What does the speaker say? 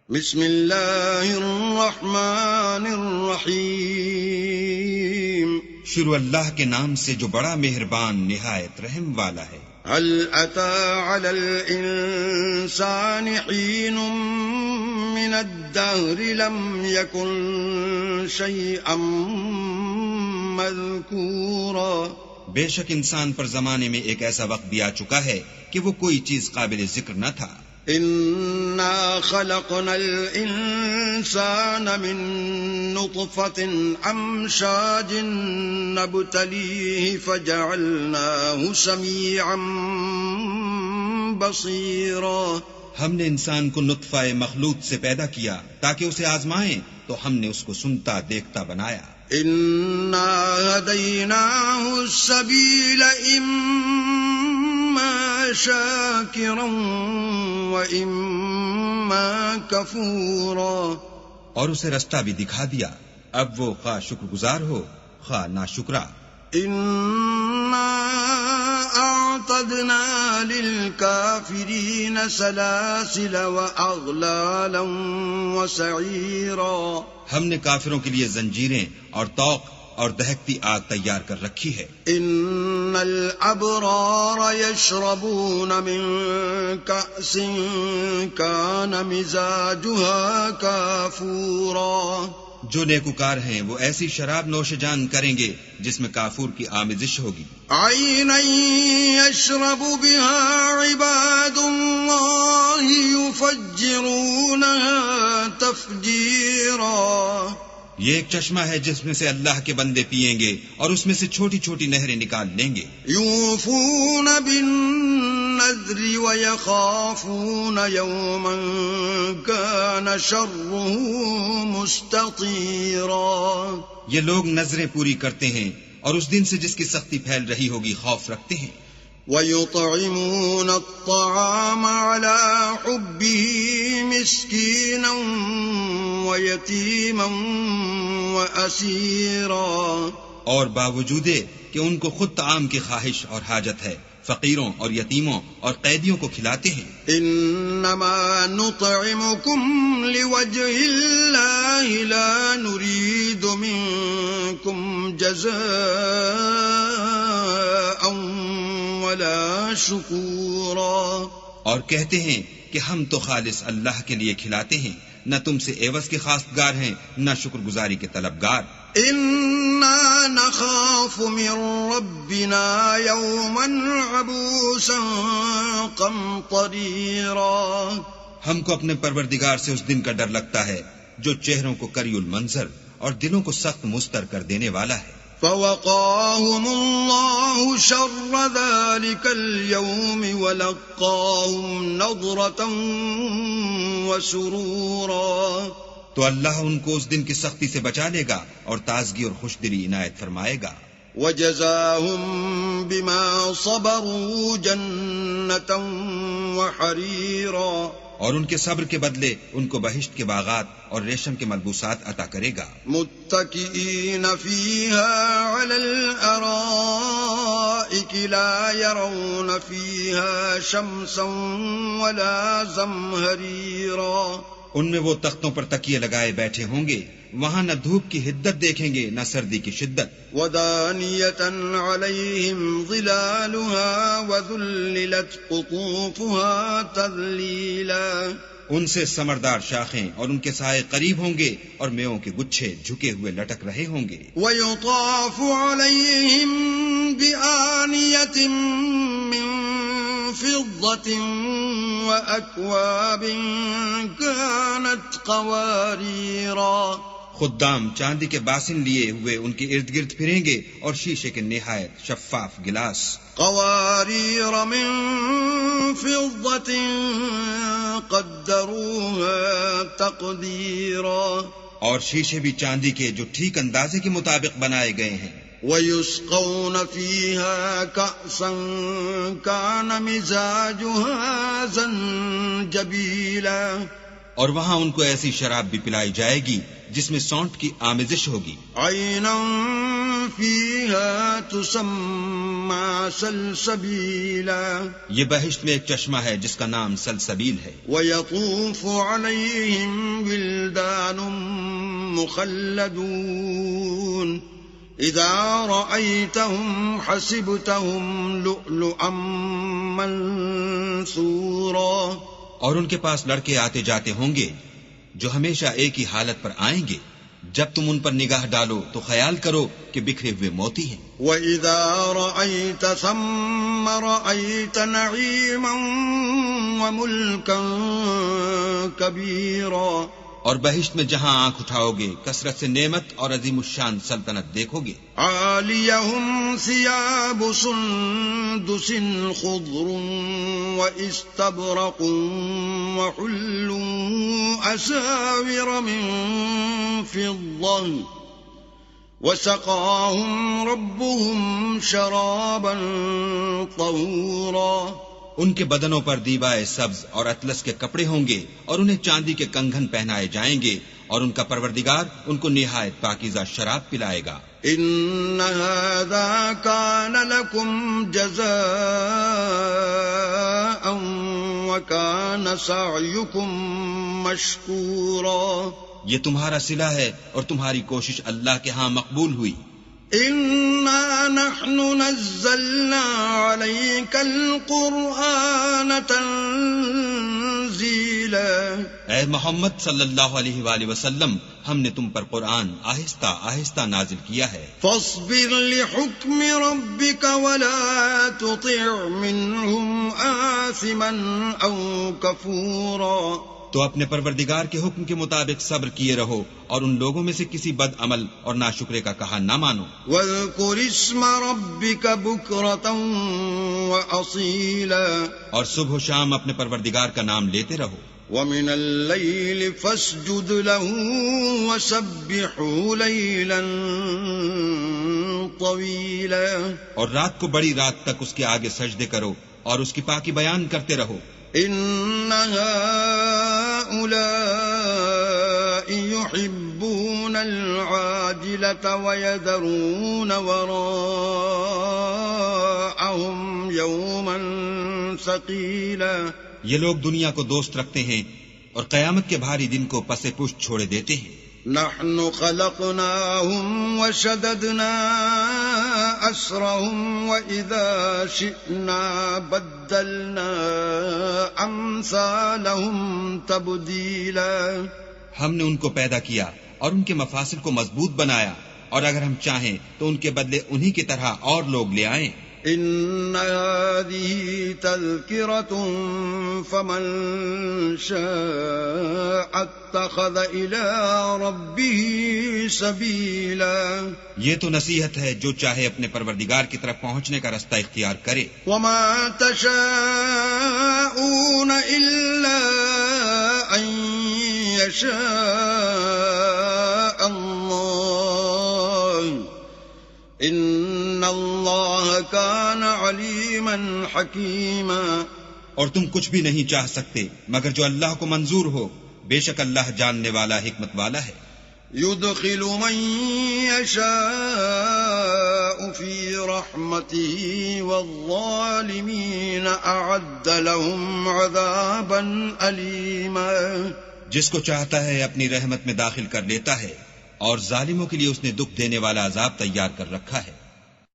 بسم اللہ الرحمن الرحیم، شروع اللہ کے نام سے جو بڑا مہربان نہایت رحم والا ہے۔ هل أتى على الإنسان حين من الدهر لم يكن شيئا مذكورا۔ بے شک انسان پر زمانے میں ایک ایسا وقت بھی آ چکا ہے کہ وہ کوئی چیز قابل ذکر نہ تھا۔ إنا خلقنا الإنسان من نطفة أمشاج نبتليه فجعلناه سميعا بصيرا۔ ہم نے انسان کو نطفہ مخلوط سے پیدا کیا تاکہ اسے آزمائیں، تو ہم نے اس کو سنتا دیکھتا بنایا۔ إنا هديناه السبيل إما شاكرا وإما كفورا۔ اور اسے رستہ بھی دکھا دیا، اب وہ خواہ شکر گزار ہو خواہ ناشکرا۔ إنا أعتدنا للكافرين سلاسل وأغلالا وسعيرا۔ ہم نے کافروں کے لیے زنجیریں اور طوق اور دہکتی آگ تیار کر رکھی ہے۔ ان الابرار يشربون من كأس كان مزاجها كافورا۔ جو نیکوکار ہیں وہ ایسی شراب نوش جان کریں گے جس میں کافور کی آمیزش ہوگی۔ عینا یشرب بها عباد اللہ یفجرونها تفجیرا۔ یہ ایک چشمہ ہے جس میں سے اللہ کے بندے پیئیں گے اور اس میں سے چھوٹی چھوٹی نہریں نکال لیں گے۔ یوفون بالنذر ویخافون یوما کان شرہ مستطیرا۔ یہ لوگ نذریں پوری کرتے ہیں اور اس دن سے جس کی سختی پھیل رہی ہوگی خوف رکھتے ہیں۔ وَيُطْعِمُونَ الطَّعَامَ عَلَى حُبِّهِ مِسْكِينًا وَيَتِيمًا وَأَسِيرًا۔ اور باوجود کہ ان کو خود طعام کی خواہش اور حاجت ہے، فقیروں اور یتیموں اور قیدیوں کو کھلاتے ہیں۔ انما نطعمكم لوجه الله لا نريد منكم جزاء ولا شکورا۔ اور کہتے ہیں کہ ہم تو خالص اللہ کے لیے کھلاتے ہیں، نہ تم سے عوض کے خواستگار ہیں نہ شکر گزاری کے طلبگار۔ انا نخاف من ربنا یوما عبوسا قمطریرا۔ ہم کو اپنے پروردگار سے اس دن کا ڈر لگتا ہے جو چہروں کو کری المنظر اور دلوں کو سخت مستر کر دینے والا ہے۔ فوقاهم الله شر ذلك اليوم ولقاهم نضرة وسرورا۔ تو اللہ ان کو اس دن کی سختی سے بچا لے گا اور تازگی اور خوش دلی عنایت فرمائے گا۔ وجزاهم بما صبروا جنة وحريرا۔ اور ان کے صبر کے بدلے ان کو بہشت کے باغات اور ریشم کے ملبوسات عطا کرے گا۔ متکئین فیہا علی الارائک لا یرون فیہا شمسا ولا زمہریرا۔ ان میں وہ تختوں پر تکیے لگائے بیٹھے ہوں گے، وہاں نہ دھوپ کی حدت دیکھیں گے نہ سردی کی شدت۔ ودانیۃ علیہم ظلالها وذللت قطوفها تذلیلا۔ ان سے ثمردار شاخیں اور ان کے سائے قریب ہوں گے اور میووں کے گچھے جھکے ہوئے لٹک رہے ہوں گے۔ ویطاف علیہم بآنیۃ من فضة وأكواب كانت قواريرا۔ خدام چاندی کے باسن لیے ہوئے ان کے ارد گرد پھریں گے اور شیشے کے نہایت شفاف گلاس۔ قوارير من فضة قدروها تقديرا۔ اور شیشے بھی چاندی کے جو ٹھیک اندازے کے مطابق بنائے گئے ہیں۔ وَيُسْقَوْنَ فِيهَا كَأْسًا كَانَ مِزَاجُهَا زَنْجَبِيلًا۔ اور وہاں ان کو ایسی شراب بھی پلائی جائے گی جس میں سونٹ کی آمیزش ہوگی. عینا فیہا تسمى سلسبیلا، یہ بہشت میں ایک چشمہ ہے جس کا نام سلسبیل ہے. ویطوف علیہم ولدان مخلدون اذا رأیتهم حسبتهم لؤلؤا منثورا، اور ان کے پاس لڑکے آتے جاتے ہوں گے جو ہمیشہ ایک ہی حالت پر آئیں گے. جب تم ان پر نگاہ ڈالو تو خیال کرو کہ بکھرے ہوئے موتی ہیں. وَإِذَا رَأَيْتَ ثَمَّ رَأَيْتَ نَعِيمًا وَمُلْكًا كَبِيرًا، اور بہشت میں جہاں آنکھ اٹھاؤ گے کثرت سے نعمت اور عظیم الشان سلطنت دیکھو گے. عَالِيَهُمْ ثِيَابُ سُندُسٍ خُضْرٌ وَإِسْتَبْرَقٌ وَحُلُّوا أَسَاوِرَ مِن فِضَّةٍ وَسَقَاهُمْ رَبُّهُمْ شَرَابًا طَهُورًا. ان کے بدنوں پر دیبائے سبز اور اطلس کے کپڑے ہوں گے اور انہیں چاندی کے کنگن پہنائے جائیں گے، اور ان کا پروردگار ان کو نہایت پاکیزہ شراب پلائے گا. ان هذا كان لكم جزاء وكان سعيكم مشكورا، یہ تمہارا صلہ ہے اور تمہاری کوشش اللہ کے ہاں مقبول ہوئی. انا نحن نزلنا عليك القرآن تنزيلا، اے محمد صلی اللہ علیہ وآلہ وسلم، ہم نے تم پر قرآن آہستہ آہستہ نازل کیا ہے. فاصبر لحكم ربك ولا تطع منهم آثما او كفورا، تو اپنے پروردگار کے حکم کے مطابق صبر کیے رہو اور ان لوگوں میں سے کسی بد عمل اور ناشکرے کا کہا نہ مانو. واذكر اسم ربك بكرة وأصيلا، اور صبح و شام اپنے پروردگار کا نام لیتے رہو. ومن الليل فاسجد له وسبحه ليلا طويلا، اور رات کو بڑی رات تک اس کے آگے سجدے کرو اور اس کی پاکی بیان کرتے رہو. ان هؤلاء يحبون العاجلة ويذرون وراءهم يوما ثقيلا، یہ لوگ دنیا کو دوست رکھتے ہیں اور قیامت کے بھاری دن کو پس پشت چھوڑے دیتے ہیں. نحن خلقناهم وشددنا أسرهم وإذا شئنا بدلنا أمثالهم تبديلا، ہم نے ان کو پیدا کیا اور ان کے مفاصل کو مضبوط بنایا، اور اگر ہم چاہیں تو ان کے بدلے انہی کی طرح اور لوگ لے آئیں. ان هذه تذكرة فمن شاء اتخذ الى ربه سبيلا، یہ تو نصیحت ہے، جو چاہے اپنے پروردگار کی طرف پہنچنے کا رستہ اختیار کرے. وما تشاءون الا ان يشاء الله ان اللہ کان علیما حکیما، اور تم کچھ بھی نہیں چاہ سکتے مگر جو اللہ کو منظور ہو، بے شک اللہ جاننے والا حکمت والا ہے. يدخل من يشاء في رحمته والظالمين اعد لهم عذابا أليما، جس کو چاہتا ہے اپنی رحمت میں داخل کر لیتا ہے، اور ظالموں کے لیے اس نے دکھ دینے والا عذاب تیار کر رکھا ہے.